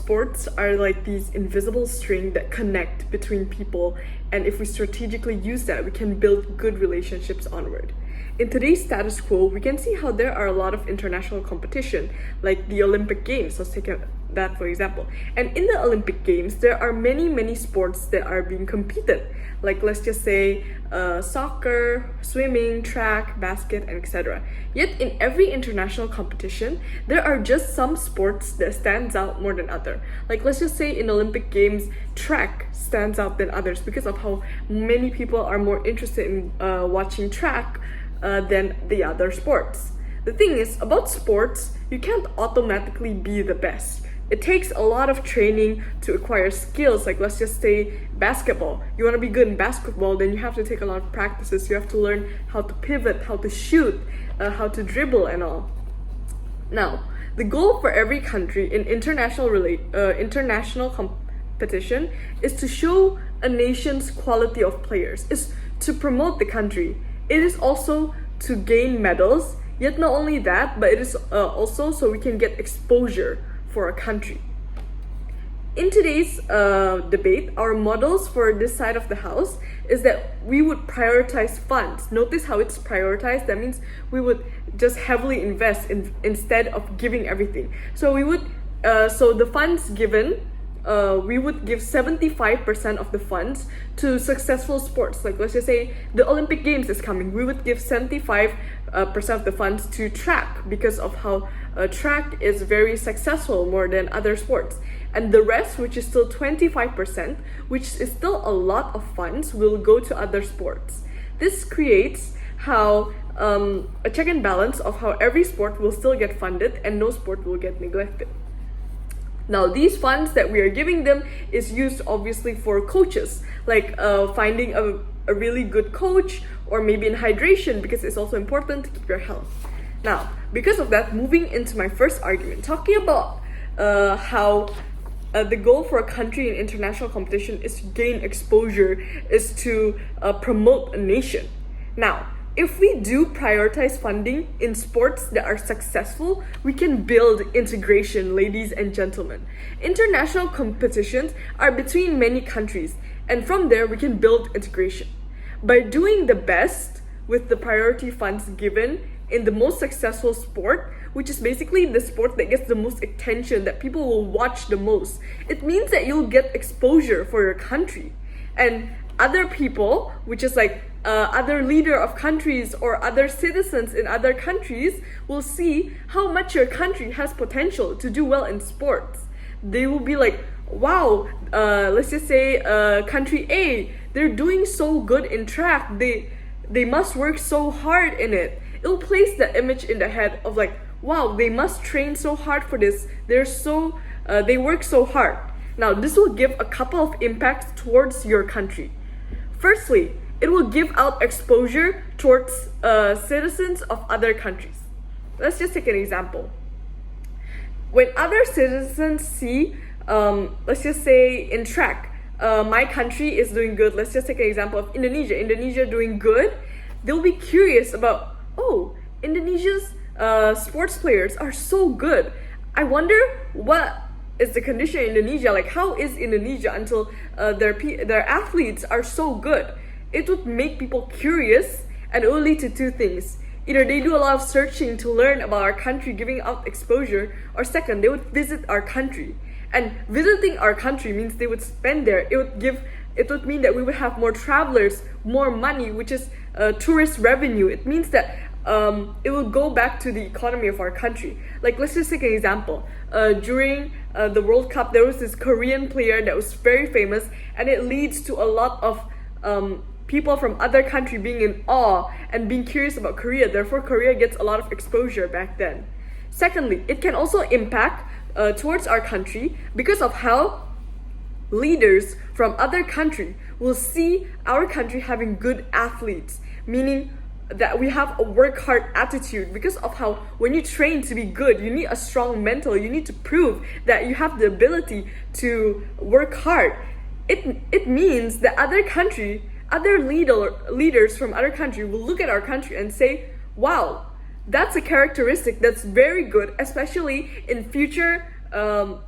sports are like these invisible string that connect between people, and if we strategically use that, we can build good relationships onward. In today's status quo, we can see how there are a lot of international competition, like the Olympic Games. Let's take that for example. And in the Olympic Games, there are many sports that are being competed. Like let's just say soccer, swimming, track, basket, and etc. Yet in every international competition, there are just some sports that stands out more than other. Like let's just say in Olympic Games, track stands out than others because of how many people are more interested in watching track than the other sports. The thing is, about sports, you can't automatically be the best. It takes a lot of training to acquire skills. Like let's just say basketball. You want to be good in basketball, then you have to take a lot of practices. You have to learn how to pivot, how to shoot, how to dribble and all. Now, the goal for every country in international competition is to show a nation's quality of players, is to promote the country. It is also to gain medals, yet not only that, but it is also so we can get exposure for a country. In today's debate, our models for this side of the house is that we would prioritize funds. Notice how it's prioritized. That means we would just heavily invest instead of giving everything. So we would, so the funds given, we would give 75% of the funds to successful sports. Like let's just say the Olympic Games is coming. We would give 75% of the funds to track because of how track is very successful more than other sports. And the rest, which is still 25%, which is still a lot of funds, will go to other sports. This creates how a check and balance of how every sport will still get funded and no sport will get neglected. Now, these funds that we are giving them is used obviously for coaches, like finding a really good coach, or maybe in hydration, because it's also important to keep your health. Now, because of that, moving into my first argument, talking about how the goal for a country in international competition is to gain exposure, is to promote a nation. Now, if we do prioritize funding in sports that are successful, we can build integration, ladies and gentlemen. International competitions are between many countries, and from there we can build integration. By doing the best with the priority funds given in the most successful sport, which is basically the sport that gets the most attention, that people will watch the most, it means that you'll get exposure for your country. And other people, which is like other leader of countries or other citizens in other countries, will see how much your country has potential to do well in sports. They will be like, wow, let's just say country A, they're doing so good in track, they must work so hard in it. It will place the image in the head of like, wow, they must train so hard for this, they work so hard. Now, this will give a couple of impacts towards your country. Firstly, it will give out exposure towards citizens of other countries. Let's just take an example. When other citizens see, let's just say in track, my country is doing good. Let's just take an example of Indonesia doing good. They'll be curious about, oh, Indonesia's sports players are so good. I wonder what is the condition in Indonesia, like how is Indonesia until their athletes are so good. It would make people curious, and it will lead to two things. Either they do a lot of searching to learn about our country, giving out exposure, or second, they would visit our country. And visiting our country means they would spend there. It would mean that we would have more travelers, more money, which is tourist revenue. It means that it will go back to the economy of our country. Like, let's just take an example. During the World Cup, there was this Korean player that was very famous, and it leads to a lot of people from other country being in awe and being curious about Korea. Therefore, Korea gets a lot of exposure back then. Secondly, it can also impact towards our country because of how leaders from other country will see our country having good athletes, meaning that we have a work hard attitude. Because of how when you train to be good, you need a strong mental, you need to prove that you have the ability to work hard. It means that other leaders from other country will look at our country and say, wow, that's a characteristic that's very good, especially in future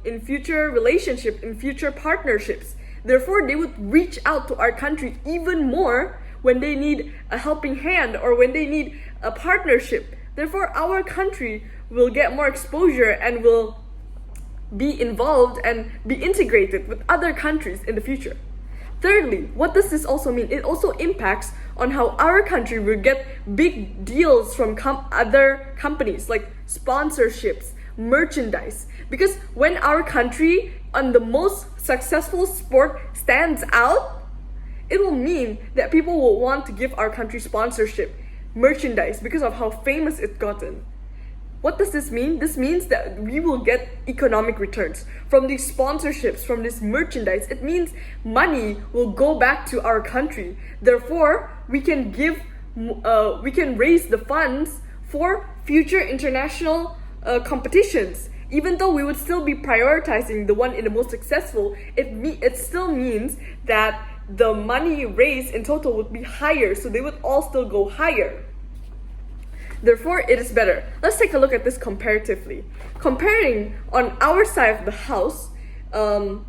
in future relationship, in future partnerships. Therefore, they would reach out to our country even more when they need a helping hand or when they need a partnership. Therefore, our country will get more exposure and will be involved and be integrated with other countries in the future. Thirdly, what does this also mean? It also impacts on how our country will get big deals from other companies, like sponsorships, merchandise. Because when our country on the most successful sport stands out, it will mean that people will want to give our country sponsorship, merchandise, because of how famous it's gotten. What does this mean? This means that we will get economic returns from these sponsorships, from this merchandise. It means money will go back to our country. Therefore, we can raise the funds for future international competitions. Even though we would still be prioritizing the one in the most successful, it still means that the money raised in total would be higher, so they would all still go higher. Therefore, it is better. Let's take a look at this comparatively. Comparing on our side of the house, on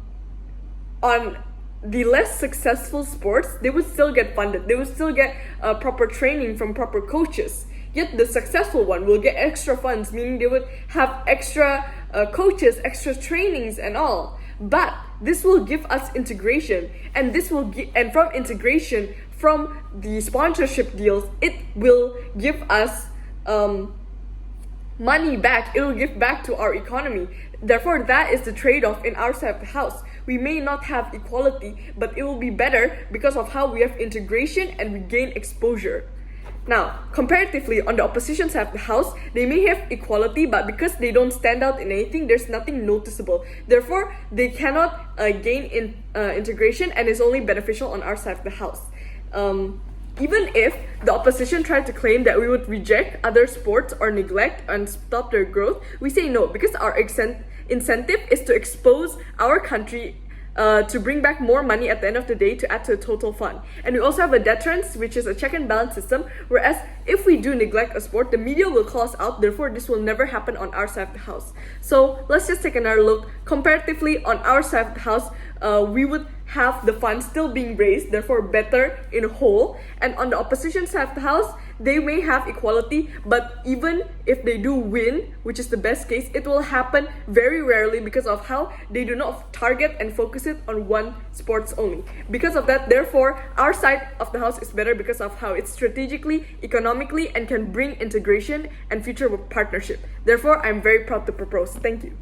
the less successful sports, they would still get funded. They would still get proper training from proper coaches. Yet the successful one will get extra funds, meaning they would have extra coaches, extra trainings and all. But this will give us integration, and and from integration, from the sponsorship deals, it will give us money back. It will give back to our economy. Therefore, that is the trade-off in our side of the house. We may not have equality, but it will be better because of how we have integration and we gain exposure. Now, comparatively, on the opposition side of the house, they may have equality, but because they don't stand out in anything, there's nothing noticeable. Therefore, they cannot gain integration, and is only beneficial on our side of the house. Even if the opposition tried to claim that we would reject other sports or neglect and stop their growth, we say no, because our incentive is to expose our country to bring back more money at the end of the day to add to the total fund. And we also have a deterrence, which is a check and balance system, whereas if we do neglect a sport, the media will call us out. Therefore, this will never happen on our side of the house. So let's just take another look. Comparatively, on our side of the house, we would have the funds still being raised, therefore better in whole. And on the opposition side of the house, they may have equality, but even if they do win, which is the best case, it will happen very rarely because of how they do not target and focus it on one sports only. Because of that, therefore, our side of the house is better because of how it's strategically, economically, and can bring integration and future partnership. Therefore, I'm very proud to propose. Thank you.